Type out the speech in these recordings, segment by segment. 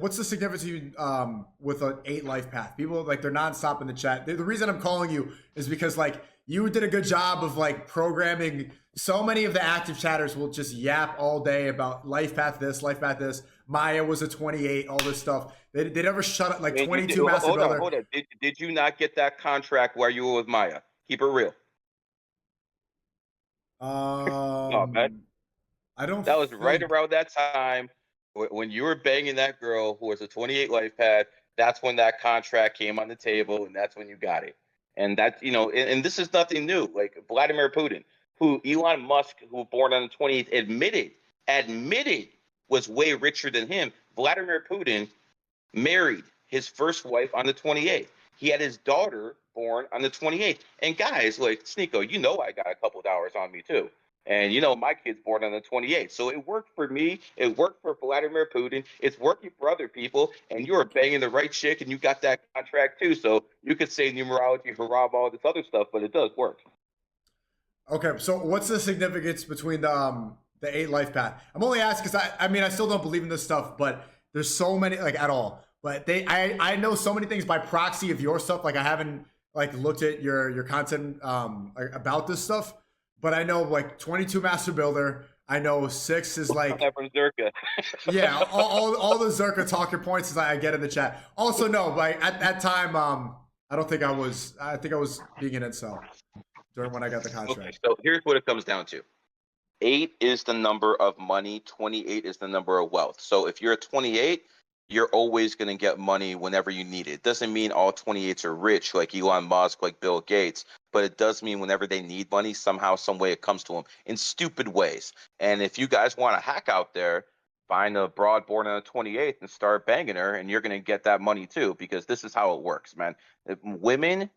What's the significance with an 8 life path? People like they're nonstop in the chat. The reason I'm calling you is because like you did a good job of like programming. So many of the active chatters will just yap all day about life path this, life path this. Maya was a 28, all this stuff. They never shut up like And you did, 22 Master hold on, Builder. hold on. Did you not get that contract while you were with Maya? Keep it real. No, man. I don't That was right think. around that time when you were banging that girl who was a 28 life pad. That's when that contract came on the table, and that's when you got it. And that, and this is nothing new. Like Vladimir Putin, who Elon Musk, who was born on the 28th, admitted was way richer than him. Vladimir Putin married his first wife on the 28th. He had his daughter born on the 28th. And guys, like Sneeko, I got a couple of hours on me too. And my kid's born on the 28th. So it worked for me. It worked for Vladimir Putin. It's working for other people. And you're banging the right chick and you got that contract too. So you could say numerology, haram, all this other stuff, but it does work. Okay, so what's the significance between the 8 life path? I'm only asking because I mean I still don't believe in this stuff, but there's so many like at all. But I know so many things by proxy of your stuff. Like I haven't like looked at your content about this stuff, but I know like 22 Master Builder. I know 6 is like From Zerka. yeah, all the Zerka talking points I get in the chat. Also, no, like at that time, I don't think I was. I think I was being an incel during when I got the contract. Okay, so here's what it comes down to. 8 is the number of money. 28 is the number of wealth. So if you're a 28, you're always going to get money whenever you need it. Doesn't mean all 28s are rich like Elon Musk, like Bill Gates, but it does mean whenever they need money, somehow, some way it comes to them in stupid ways. And if you guys want to hack out there, find a broad born on the 28th and start banging her, and you're going to get that money too, because this is how it works, man. Women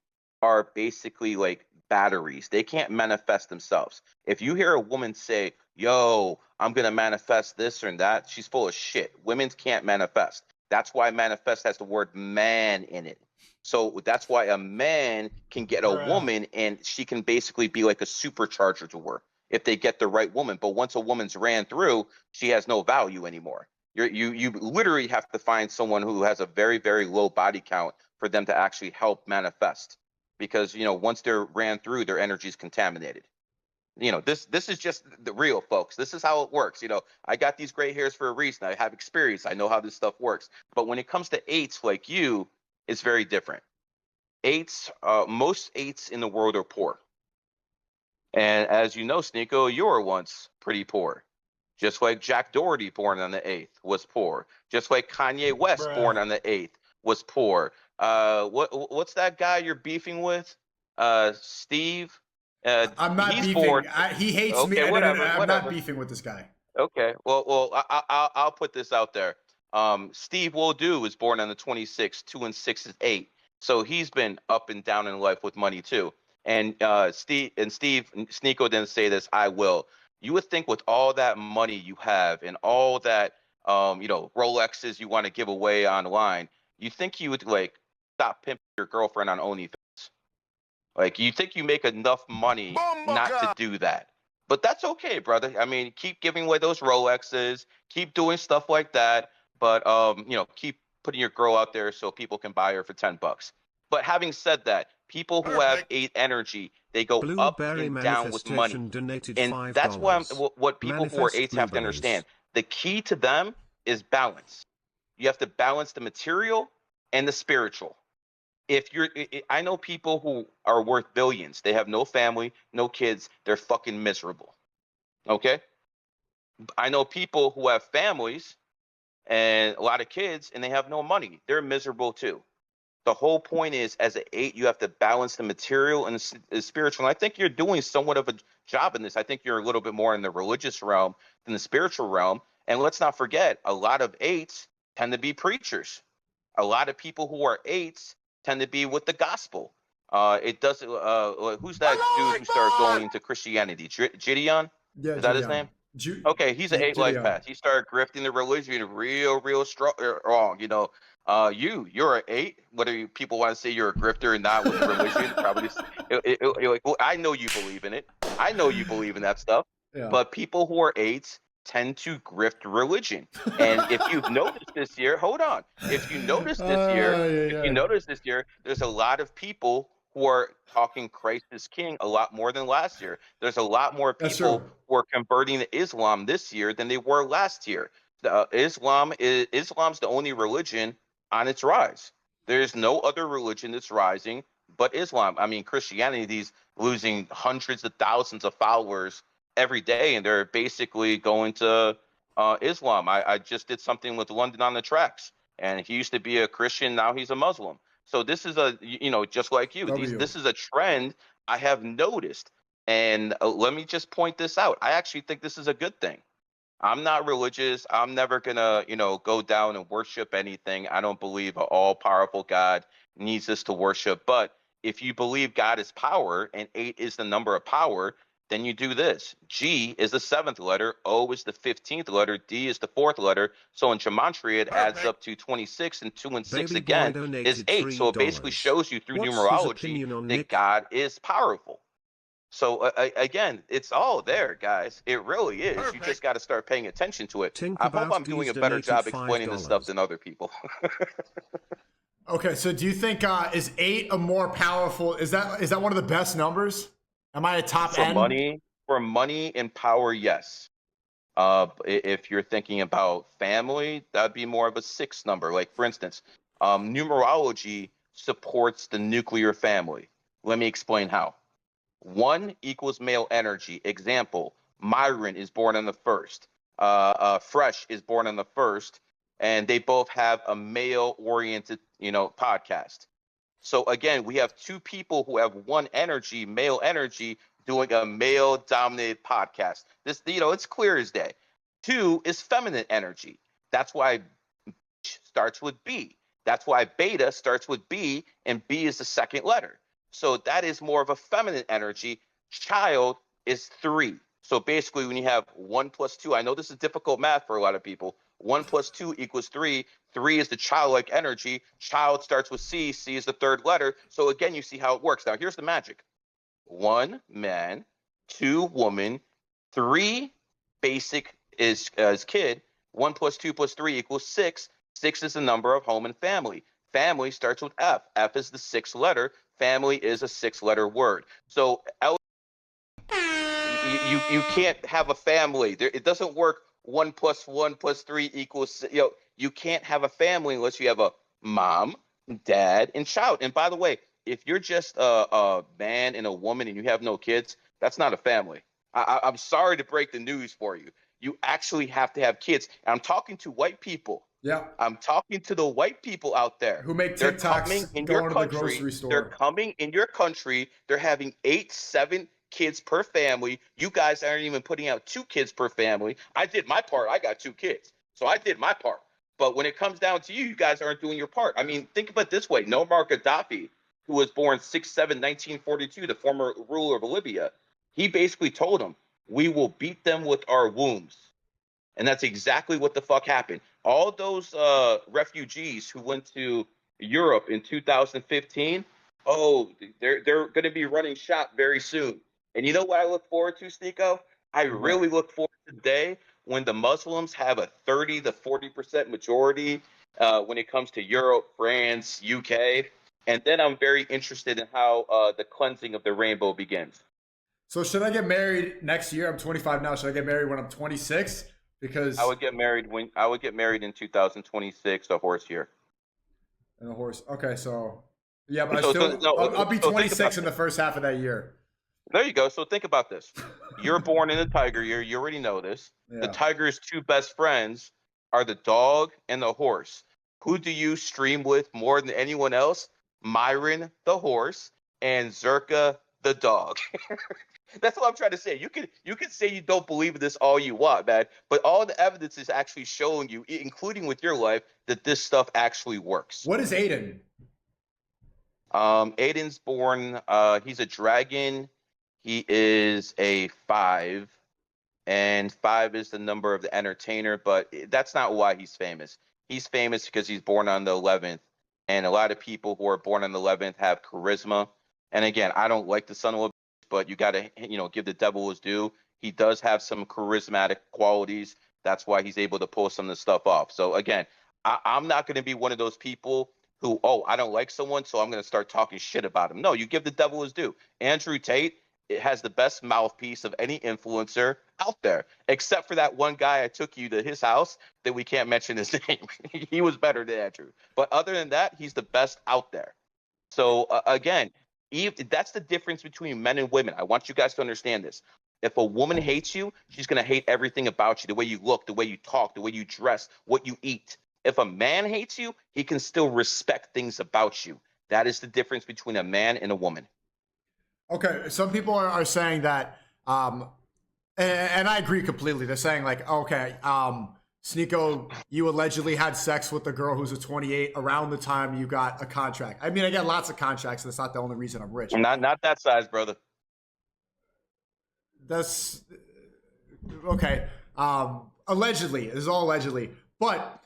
are basically like batteries. They can't manifest themselves. If you hear a woman say, yo, I'm going to manifest this or that, she's full of shit. Women can't manifest. That's why manifest has the word man in it. So that's why a man can get a woman and she can basically be like a supercharger to her if they get the right woman. But once a woman's ran through, she has no value anymore. You literally have to find someone who has a very, very low body count for them to actually help manifest. Because once they're ran through, their energy is contaminated. This is just the real, folks. This is how it works. I got these gray hairs for a reason. I have experience. I know how this stuff works. But when it comes to 8s like you, it's very different. 8s, most 8s in the world are poor. And as you know, Sneeko, you were once pretty poor. Just like Jack Doherty, born on the 8th, was poor. Just like Kanye West, born on the 8th, was poor. What's that guy you're beefing with? Steve. I'm not he's beefing. born. He hates Okay, me. No, whatever, I'm whatever. not beefing with this guy. Okay, well, I'll put this out there. Steve Wodu was born on the 26th. 2 and 6 is 8. So he's been up and down in life with money too. And Steve Sneeko didn't say this. I will. You would think with all that money you have and all that Rolexes you want to give away online, you think you would like stop pimping your girlfriend on OnlyFans. Like you think you make enough money not to do that. But that's okay, brother. I mean, keep giving away those Rolexes, keep doing stuff like that, but keep putting your girl out there so people can buy her for $10. But having said that, people who have 8 energy, they go up and down with money. And that's why what people who are 8s have to understand. The key to them is balance. You have to balance the material and the spiritual. I know people who are worth billions. They have no family, no kids. They're fucking miserable. Okay? I know people who have families and a lot of kids and they have no money. They're miserable too. The whole point is, as an 8, you have to balance the material and the spiritual. And I think you're doing somewhat of a job in this. I think you're a little bit more in the religious realm than the spiritual realm. And let's not forget, a lot of 8s tend to be preachers. A lot of people who are 8s tend to be with the gospel. It doesn't. Who's that dude who started going into Christianity? Gideon? Yeah, Is that his name? Okay, he's an 8 life path. He started grifting the religion real strong, wrong. You're an 8. Whether people want to say you're a grifter or not with the religion, probably. Like, well, I know you believe in it. I know you believe in that stuff. Yeah. But people who are 8s, tend to grift religion. And if you've noticed this year, hold on. If you notice this year, there's a lot of people who are talking Christ is King a lot more than last year. There's a lot more That's people true. who are converting to Islam this year than they were last year. Islam's the only religion on its rise. There's no other religion that's rising but Islam. I mean, Christianity's losing hundreds of thousands of followers every day, and they're basically going to Islam. I just did something with London on the Tracks, and he used to be a Christian, now he's a Muslim. So this is just like you. W. This is a trend I have noticed, and let me just point this out. I actually think this is a good thing. I'm not religious. I'm never gonna, go down and worship anything. I don't believe an all-powerful God needs us to worship. But if you believe God is power and 8 is the number of power, then you do this. G is the 7th letter, O is the 15th letter, D is the 4th letter. So in gematria, it adds up to 26, and 2 and 6 Baby boy again is donated 8. So it basically $3. shows you through What's his numerology opinion on that Nick? God is powerful. So again, it's all there, guys. It really is. You just got to start paying attention to it. I hope I'm doing a better job explaining this stuff than other people. Okay, so do you think is 8 a more powerful? Is that one of the best numbers? Am I a top end? For money and power, yes. If you're thinking about family, that'd be more of a 6 number. Like for instance, numerology supports the nuclear family. Let me explain how. 1 equals male energy. Example, Myron is born on the 1st. Fresh is born on the 1st, and they both have a male-oriented, podcast. So again, we have 2 people who have 1 energy, male energy, doing a male-dominated podcast. This, it's clear as day. 2 is feminine energy. That's why starts with B. That's why beta starts with B, and B is the 2nd letter. So that is more of a feminine energy. Child is 3. So basically, when you have 1 plus 2, I know this is difficult math for a lot of people. 1 plus 2 equals 3. 3 is the childlike energy. Child starts with C. C is the 3rd letter. So again, you see how it works. Now, here's the magic. 1 man, 2 woman, 3 basic is kid. 1 plus 2 plus 3 equals 6. 6 is the number of home and family. Family starts with F. F is the 6th letter. Family is a 6-letter word. So you can't have a family. It doesn't work. 1 plus 1 plus 3 equals. You can't have a family unless you have a mom, dad, and child. And by the way, if you're just a man and a woman and you have no kids, that's not a family. I'm sorry to break the news for you. You actually have to have kids. And I'm talking to white people. Yeah. I'm talking to the white people out there who make They're TikToks coming in going your to the country. grocery store. They're coming in your country. They're having 8, 7 kids per family. You guys aren't even putting out 2 kids per family. I did my part. I got 2 kids. So I did my part. But when it comes down to you, you guys aren't doing your part. I mean, think about it this way. Muammar Gaddafi, who was born 6/7/1942, the former ruler of Libya, he basically told them, we will beat them with our wombs. And that's exactly what the fuck happened. All those refugees who went to Europe in 2015, they're going to be running shop very soon. And you know what I look forward to, Sneeko? I really look forward to the day when the Muslims have a 30 to 40% majority when it comes to Europe, France, UK. And then I'm very interested in how the cleansing of the rainbow begins. So should I get married next year? I'm 25 now. Should I get married when I'm 26? Because I would get married in 2026, a horse year. And a horse. Okay, so yeah, but I'll be So 26 in the first half of that year. There you go. So think about this. You're born in the tiger year. You already know this. Yeah. The tiger's 2 best friends are the dog and the horse. Who do you stream with more than anyone else? Myron, the horse, and Zerka, the dog. That's what I'm trying to say. You can say you don't believe in this all you want, man, but all the evidence is actually showing you, including with your life, that this stuff actually works. What is Aiden? Aiden's born. He's a dragon. He is a 5, and 5 is the number of the entertainer. But that's not why he's famous. He's famous because he's born on the 11th, and a lot of people who are born on the 11th have charisma. And again, I don't like the son of a, but you got to give the devil his due. He does have some charismatic qualities. That's why he's able to pull some of the stuff off. So again, I'm not going to be one of those people who, oh, I don't like someone, so I'm going to start talking shit about him. No, you give the devil his due. Andrew Tate, it has the best mouthpiece of any influencer out there, except for that one guy I took you to his house that we can't mention his name. He was better than Andrew. But other than that, he's the best out there. So again, that's the difference between men and women. I want you guys to understand this. If a woman hates you, she's going to hate everything about you, the way you look, the way you talk, the way you dress, what you eat. If a man hates you, he can still respect things about you. That is the difference between a man and a woman. Okay, some people are saying that, and I agree completely. They're saying like, okay, Sneeko, you allegedly had sex with a girl who's a 28 around the time you got a contract. I mean, I get lots of contracts, and that's not the only reason I'm rich. Not that size, brother. That's okay. Allegedly, this is all allegedly, but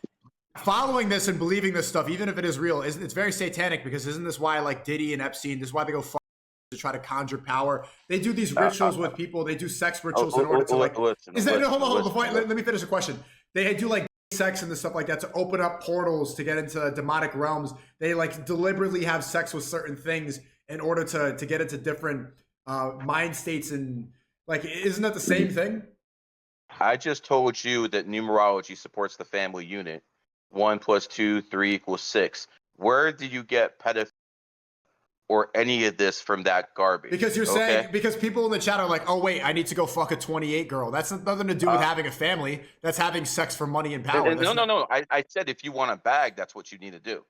following this and believing this stuff, even if it is real, it's very satanic, because isn't this why like Diddy and Epstein, this is why they go to try to conjure power? They do these rituals with people. They do sex rituals in order to like. Hold on. Before let me finish the question. They do like sex and stuff like that to open up portals to get into demonic realms. They like deliberately have sex with certain things in order to get into different mind states, and like, isn't that the same thing? I just told you that numerology supports the family unit. 1 + 2, 3 = 6. Where did you get pedophilia or any of this from that garbage? Because you're saying, because people in the chat are like, oh wait, I need to go fuck a 28 girl. That's nothing to do with having a family. That's having sex for money and power. No. I said if you want a bag, that's what you need to do.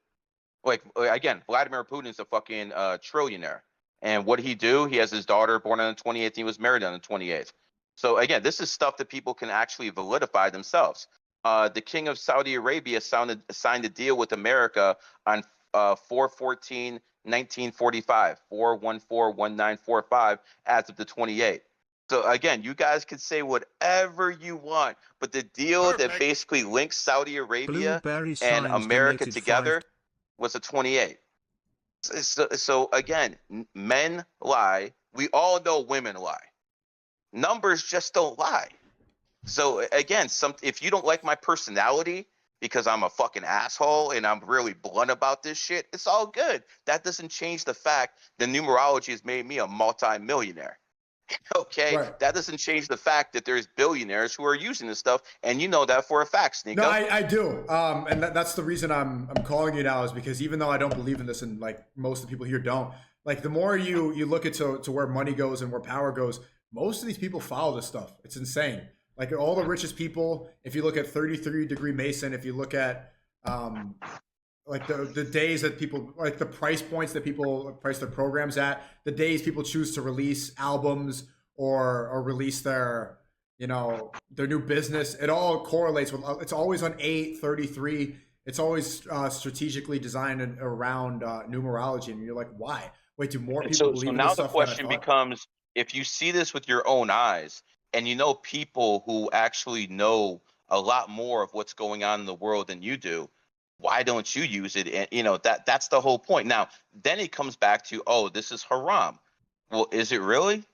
Like, again, Vladimir Putin's a fucking trillionaire. And what did he do? He has his daughter born on the 28th. He was married on the 28th. So again, this is stuff that people can actually validify themselves. The king of Saudi Arabia signed a deal with America on 4/14/1945, 4/14/1945, as of the 28th. So again, you guys can say whatever you want, but the deal that basically links Saudi Arabia and America together was a 28. So again, men lie. We all know women lie. Numbers just don't lie. So again, if you don't like my personality because I'm a fucking asshole and I'm really blunt about this shit, it's all good. That doesn't change the fact that numerology has made me a multi-millionaire. Okay, right. That doesn't change the fact that there's billionaires who are using this stuff, and you know that for a fact, Sneeko. No, I do, and that's the reason I'm calling you now, is because even though I don't believe in this, and like most of the people here don't, like the more you look into to where money goes and where power goes, most of these people follow this stuff. It's insane. Like all the richest people, if you look at 33-degree Mason, if you look at like the days that people, like the price points that people price their programs at, the days people choose to release albums or release their, their new business, it all correlates with, it's always on 8/33. It's always strategically designed around numerology. And you're like, why? Wait, do more people believe in this stuff? So now the question becomes, if you see this with your own eyes, and you know people who actually know a lot more of what's going on in the world than you do, why don't you use it? And that's the whole point. Now, then it comes back to, oh, this is haram. Well, is it really?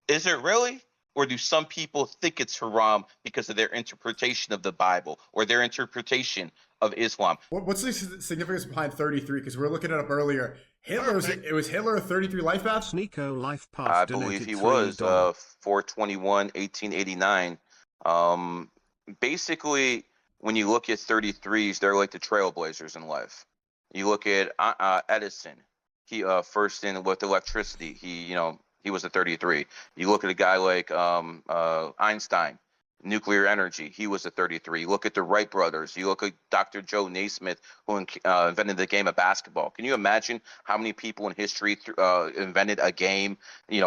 Is it really? Or do some people think it's haram because of their interpretation of the Bible or their interpretation of Islam? What's the significance behind 33? Because we were looking it up earlier. It was Hitler a 33 life path? Sneeko life path. I believe he was 4/21/1889. Basically, when you look at 33s, they're like the trailblazers in life. You look at Edison. He first in with electricity. He was a 33. You look at a guy like Einstein, nuclear energy. He was a 33. You look at the Wright brothers. You look at Dr. Joe Naismith, who invented the game of basketball. Can you imagine how many people in history invented a game,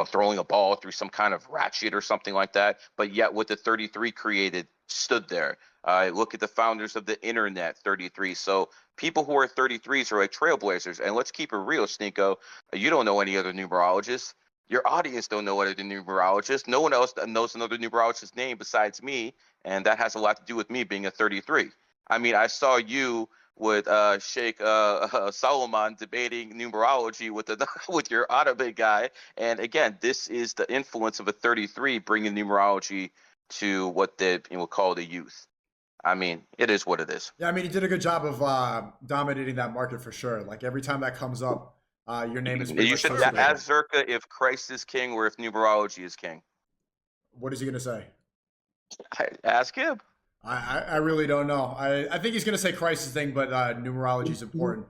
throwing a ball through some kind of ratchet or something like that, but yet what the 33 created stood there. Look at the founders of the internet, 33. So people who are 33s are like trailblazers. And let's keep it real, Sneeko. You don't know any other numerologists. Your audience don't know other numerologists. No one else knows another numerologist's name besides me, and that has a lot to do with me being a 33. I mean, I saw you with Sheikh Solomon debating numerology with the with your Arabic guy. And again, this is the influence of a 33 bringing numerology to what they will call the youth. I mean, it is what it is. Yeah, I mean, he did a good job of dominating that market for sure. Like every time that comes up, your name is pretty You much should associated with it. ask Zerka if Christ is king or if numerology is king. What is he gonna say? Ask him. I really don't know. I think he's gonna say Christ's thing, but numerology is important.